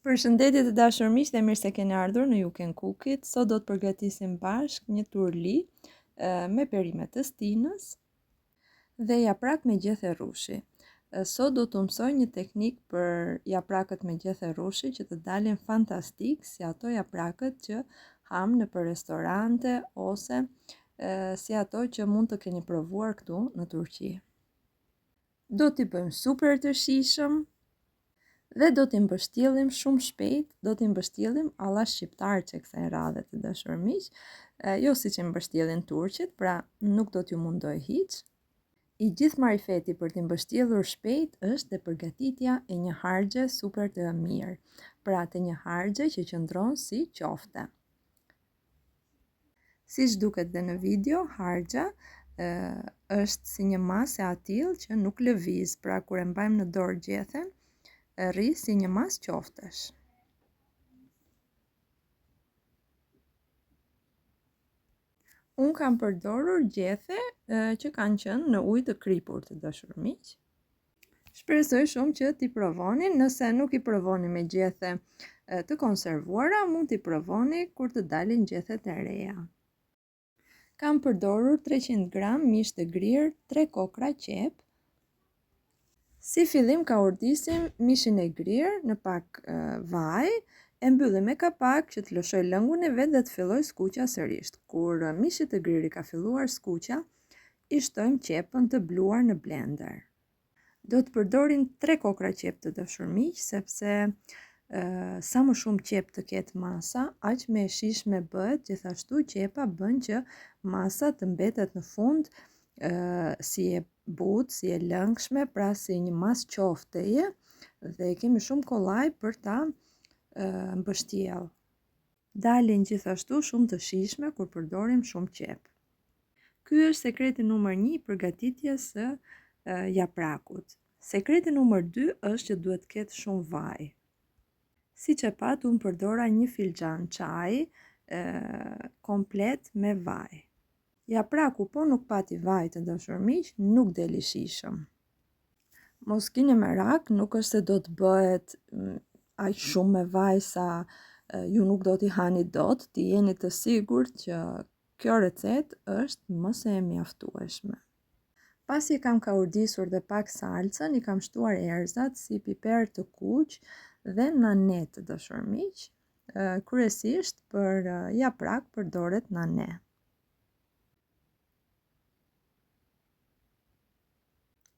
Përshëndetje të dashur miq dhe mirë se keni ardhur në You Can Cook It. Sot do të përgatisim bashkë një turli me perime të stinës dhe japrak me gjethe rrushi. Sot do të mësoj një teknik për japrakët me gjethe rrushi që të dalin fantastik si ato japrakët që ham në për restorante ose si ato që mund të keni provuar këtu në Turqi. Do t'i bëjmë super të shijshëm dhe do t'i mbështjellim shumë shpejt, do t'i mbështjellim alla shqiptar që kësaj radhe të dashur miq, jo siç e mbështjellin turqit, pra nuk do t'ju mundoj hiç. I gjithë marifeti për t'i mbështjellur shpejt është dhe përgatitja e një harxhe super të mirë, pra të një harxhe që qëndron si qofte. Siç duket dhe në video, harxha është si një masë e atill që nuk lëviz, pra kur e mbajmë në dorë gjethen, rri si një mas qoftesh. Unë kam përdorur gjethe që kanë qenë në ujë të kripur të dashur miq. Shpresoj shumë që t'i provoni, nëse nuk i provoni me gjethe të konservuara, mund t'i provoni kur të dalin gjethet e reja. Kam përdorur 300 gram mish të grirë, 3 kokra qep. Si fillim ka urdisim mishin e grirë në pak vaj, e mbyllim me kapak që të lëshoj lëngun e vet dhe të filloj skuqa sërish. Kur mishi i grirë ka filluar skuqa, i shtojmë qepën të bluar në blender. Do të përdorim 3 kokra qep të dashur miq, sepse sa më shumë qep të ketë masa, aq më e shijshme bëhet, gjithashtu qepa bën që masa të mbetet në fund si e butë, si e lëngshme, pra si një mas qofteje dhe kemi shumë kollaj për ta mbështjell. Dalin gjithashtu shumë të shijshme kur përdorim shumë qep. Ky është sekreti numër 1 i përgatitjes së japrakut. Sekreti numër 2 është që duhet të ketë shumë vaj. Siç e pat, unë përdora 1 filxhan çaji komplet me vaj. Japraku po nuk pati vaj të dashur miq, nuk del i shijshëm. Mos keni merak, nuk është se do të bëhet aq shumë me vaj sa ju nuk do t'i hani dot, ti jeni të sigurt që kjo recet është më se e mjaftueshme. Pasi kam ka urdisur dhe pak salcën, i kam shtuar erëzat si piper të kuq dhe nane të dashur miq. Kryesisht për japrak përdoret nane.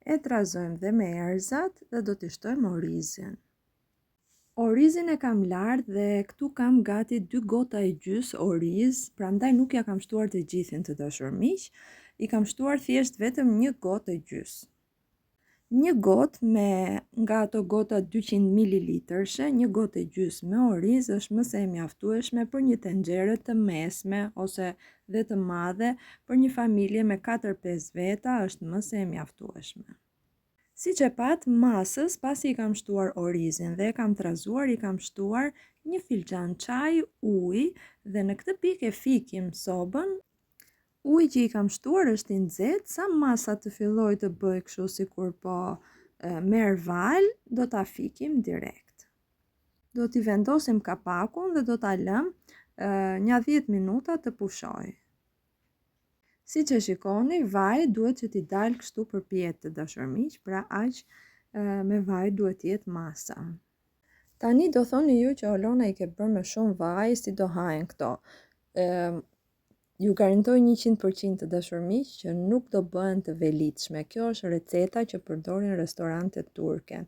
E trazojmë dhe me erëzat dhe do t'i shtojmë orizin. Orizin e kam lar dhe këtu kam gati 2 gota e gjys oriz, prandaj nuk ja kam shtuar të gjithin të dashur miq, i kam shtuar thjesht vetëm 1 gotë e gjys. 1 gotë me nga ato gota 200 ml-she, 1 gotë e gjys me oriz është më se e mjaftueshme për një tenxhere të mesme ose dhe të madhe, për një familje me 4-5 veta është më se e mjaftueshme. Siç e pat, masës pasi i kam shtuar orizin dhe e kam trazuar, i kam shtuar 1 filxhan çaj ujë dhe në këtë pikë e fikim sobën. Uji që i kam shtuar është i nxehtë, sa masa të filloj të bëj kështu sikur po merr val, do ta fikim direkt. Do t'i vendosim kapakun dhe do ta lëm një 10 minuta të pushojë. Siç e shikoni, vaji duhet që t'i dalë kështu përpjet të dashur miq, pra aq me vaj duhet jetë masa. Tani do thoni ju që Olona i ke bërë me shumë vaj, si do hajen këto. Ju garantoj 100% të dashur miq që nuk do bëhen të velitshme. Kjo është receta që përdorin restorantet turke.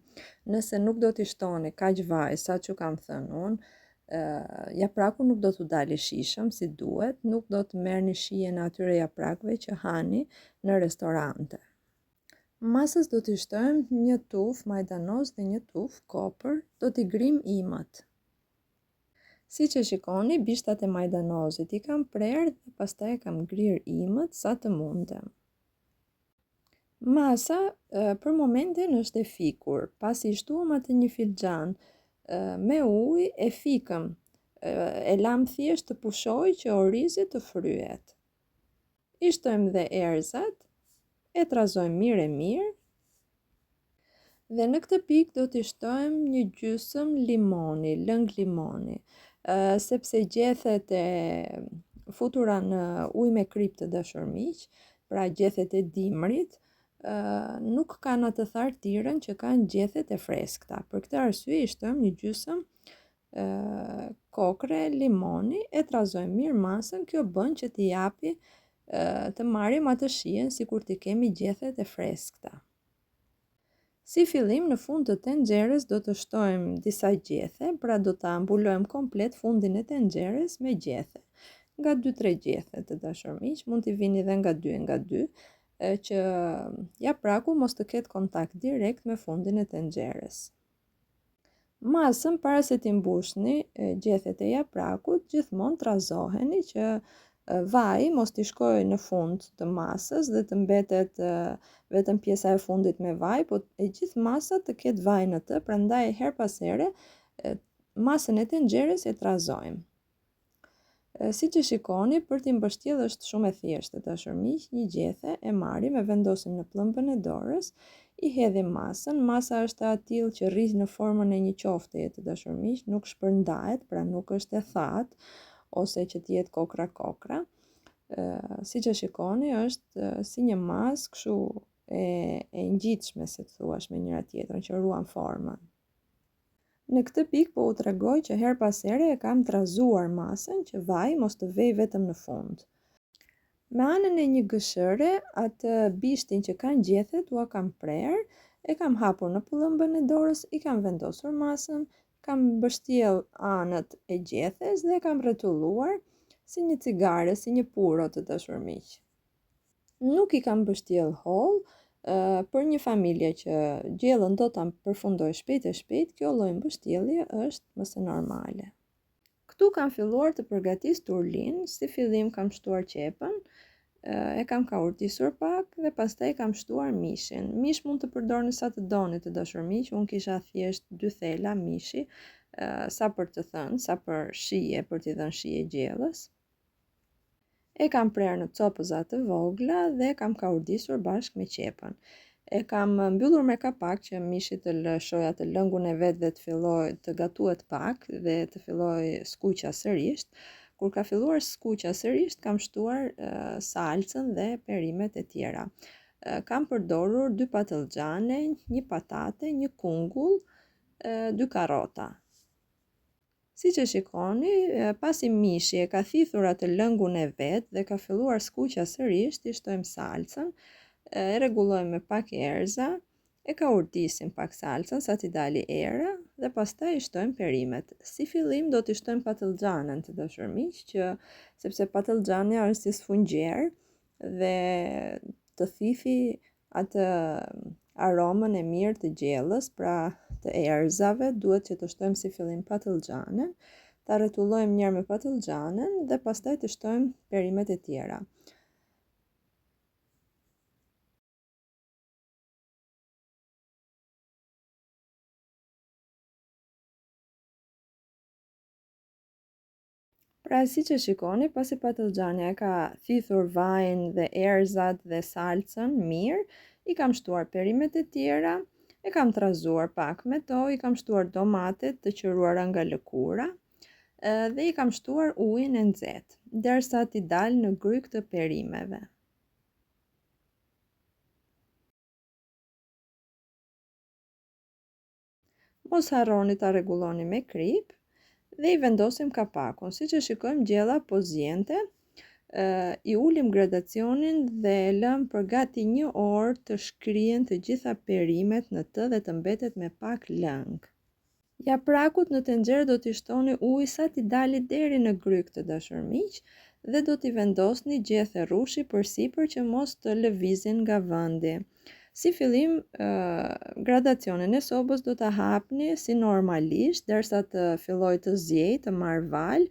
Nëse nuk do t'i shtoni kaq vaj sa që kam thënë unë, japraku nuk do t'u dalë i shijshëm si duhet, nuk do të merrni shijen e atyre japrakëve që hani në restorante. Masës do t'i shtojmë 1 tufë majdanoz dhe 1 tufë kopër, do t'i grim imët. Siç e shikoni, bishtat e majdanozit i kam prerë dhe pastaj e kam grir imët sa të mundem. Masa për momentin është e fikur, pasi i shtuam atë 1 filxhan me ujë, e fikëm, e lam thjesht të pushoj që orizi të fryhet. I shtojmë dhe erëzat, e trazojmë mirë e mirë. Dhe në këtë pikë do t'i shtojmë një gjysëm limoni, lëng limoni, sepse gjethet e futura në ujë me krip të dashurmiq, pra gjethet e dimrit, nuk kanë atë thartirën që kanë gjethet e freskëta. Për këtë arsye i shtojmë një gjysëm kokre limoni, e trazojmë mirë masën, kjo bën që t'i japi të marrim atë shijen sikur t'i kemi gjethet e freskëta. Si fillim, në fund të tenxherës do të shtojmë disa gjethe, pra do ta mbulojmë komplet fundin e tenxherës me gjethe. Nga 2-3 gjethe të dashurmiq, mund t'i vini edhe nga 2, që japraku mos të ketë kontakt direkt me fundin e tenxherës. Masën, para se t'i mbushni gjethet e japrakut, gjithmonë trazoheni që vaji mos t'i shkojë në fund të masës dhe të mbetet vetëm pjesa e fundit me vaj, po e gjithë masa të ketë vaj në të, prandaj her pas here masën e tenxherës e trazojmë. Siç e shikoni, për t'i mbështjellë është shumë e thjeshtë, dashurmiq, një gjethe e marrim e vendosim në pllëmbën e dorës, i hedhim masën. Masa është e atill që rri në formën e një qofteje të dashurmiq, nuk shpërndahet, pra nuk është e thatë ose që të jetë kokra. Siç e shikoni, është si një masë kështu e ngjitshme, se të thuash, me njëra tjetrën, që ruan formën. Në këtë pikë po u tregoj që her pas here e kam trazuar masën që vaji mos të vejë vetëm në fund. Me anën e një gëshëre, atë bishtin që kanë gjethet ua kam prerë, e kam hapur në pllëmbën e dorës, i kam vendosur masën, kam mbështjell anët e gjethes dhe e kam rretulluar si një cigare, si një puro të dashurmiq. Nuk i kam mbështjell holl, për një familje që gjellën do ta përfundoj shpejt e shpejt, kjo lloj mbështjellje është më së normale. Ktu kam filluar të përgatis turlin. Si fillim kam shtuar qepën, e kam kaurtisur pak dhe pastaj kam shtuar mishin. Mish mund të përdorni sa të doni të dashurmiq, unë kisha thjesht 2 thela mishi, sa për të thënë, sa për shije, për t'i dhënë shije gjellës. E kam prerë në copëza të vogla dhe kam kaurdisur bashkë me qepën. E kam mbyllur me kapak që mishi të lëshoj atë lëngun e vet dhe të filloj të gatuhet pak dhe të filloj skuqja sërish. Kur ka filluar skuqja sërish, kam shtuar salcën dhe perimet e tjera. Kam përdorur 2 patlıgjane, 1 patate, 1 kungull, 2 karrota. Si që shikoni, pasi mishi e ka thithur atë lëngun e vet dhe ka filluar skuqja sërish, i shtojmë salcën, e rregullojmë me pak erza, e kaurdisim pak salcën sa t'i dali era dhe pastaj i shtojmë perimet. Si fillim do t'i shtojmë patlıgjanën të dashurmiq, sepse patlıgjani është si sfungjer dhe të thithi atë aromën e mirë të gjellës, pra të erëzave, duhet që të shtojmë si fillim patlıgjanën, ta rretullojmë njërë me patlıgjanën dhe pastaj të shtojmë perimet e tjera. Pra si që shikoni, pasi patlıgjani e ka thithur vajin dhe erëzat dhe salcën mirë, i kam shtuar perimet e tjera, e kam trazuar pak me to, i kam shtuar domatet të qëruara nga lëkura dhe i kam shtuar ujin e nxehtë, derisa t'i dalë në gryk të perimeve. Mos harroni ta rregulloni me krip dhe i vendosim kapakun. Si që shikojmë, gjella po zjente, i ulim gradacionin dhe e lëm për gati 1 orë të shkrihen të gjitha perimet në të dhe të mbetet me pak lëng. Japrakut në tenxherë do t'i shtoni ujë sa t'i dali deri në gryk të dashurmiq dhe do t'i vendosni gjethe rrushi përsipër që mos të lëvizin nga vendi. Si fillim, gradacionin e sobës do ta hapni si normalisht derisa të fillojë të zjejë, të marrë val.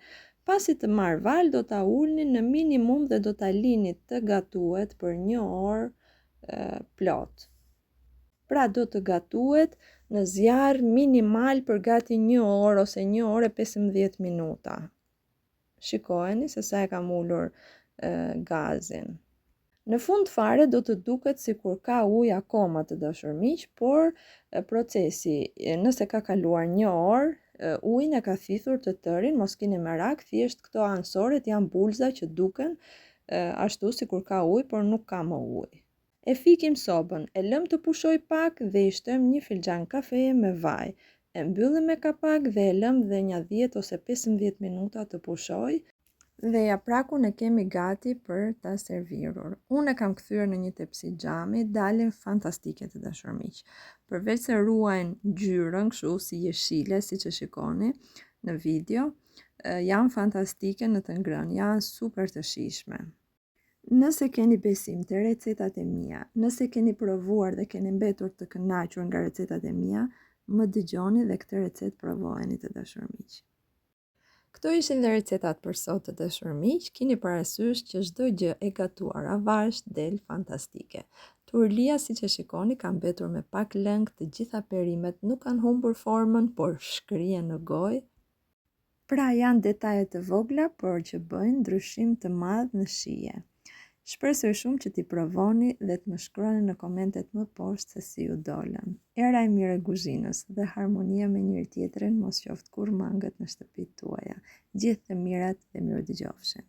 Pasi të marrë val, do ta ulni në minimum dhe do ta lini të gatuhet për 1 orë plot. Pra do të gatuhet në zjarr minimal për gati 1 orë ose 1 orë e 15 minuta. Shikojeni se sa e kam ulur gazin. Në fund fare do të duket sikur ka ujë akoma të dashur miq, por procesi, nëse ka kaluar 1 orë, ujin e ka thithur të tërin, mos keni merak, thjesht këto ansoret janë bulza që duken ashtu sikur ka ujë, por nuk ka më ujë. E fikim sobën, e lëm të pushoj pak dhe i shtojmë 1 filxhan kafeje me vaj. E mbyllim me kapak dhe e lëm dhe një 10 ose 15 minuta të pushoj dhe japrakun e kemi gati për ta servirur. Unë e kam kthyer në një tepsi xhami, dalin fantastike të dashur miq. Përveç se ruajnë ngjyrën kështu si jeshile, siç e shikoni në video, janë fantastike në të ngrënë, janë super të shijshme. Nëse keni besim te recetat e mia, nëse keni provuar dhe keni mbetur të kënaqur nga recetat e mia, më dëgjoni dhe këtë recet provojeni të dashur miq. Këto ishin dhe recetat për sot të dashur miq, keni parasysh që çdo gjë e gatuar avash del fantastike. Turlia siç e shikoni ka mbetur me pak lëng, të gjitha perimet nuk kanë humbur formën, por shkrihen në gojë. Pra janë detaje të vogla, por që bëjnë ndryshim të madh në shije. Shpresoj shumë që t'i provoni dhe të më shkruani në komentet më poshtë se si ju dolën. Era e mirë e kuzhinës dhe harmonia me njëri tjetrin mos qoftë kurrë mangët në shtëpitë tuaja. Gjithë të mirat dhe mirëdëgjofshim.